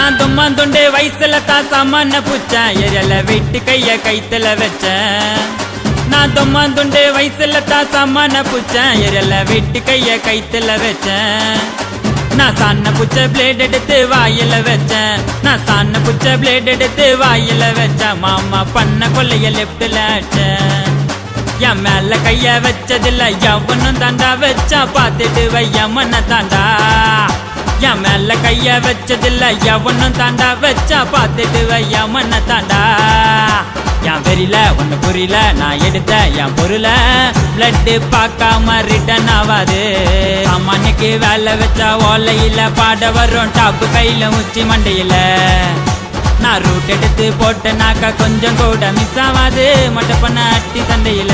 நான் தும்மா துண்டு வயசுல தான் சாமான பூச்சேன் எரியல வெட்டு கைய கைத்துல வச்சேன் நான் தும்மா துண்டு வயசுல தான் சாமான பூச்சேன் எரியல வெட்டு கைய கைத்துல வச்சேன் நான் சான புச்ச பிளேட் எடுத்து வாயில வச்சேன் நான் சான புச்ச பிளேட் எடுத்து வாயில வச்சேன் மாமா பண்ண கொள்ளைய லெப்ட்ல அடிச்சேன் என் மேல கைய வச்சதில்ல எவனும் தாண்டா வச்சா பார்த்துட்டு வையமன தாண்டா என் மேல கைய வச்சதில்ல எவனும் தாண்டா வச்சா பார்த்துட்டு வையமன தாண்டா என் வெறியில ஒண்ணு புரியல நான் எடுத்த என் பொருளை பிளட் பார்க்காம ரிட்டன் ஆவாது சாமானுக்கு வேலை வச்சா ஓலையில பாட வரும் டாப்பு கையில உச்சி மண்டையில நான் ரூட் எடுத்து போட்டனாக்கா கொஞ்சம் கூட மிஸ் ஆகாது மொட்டை பண்ண அட்டி சண்டையில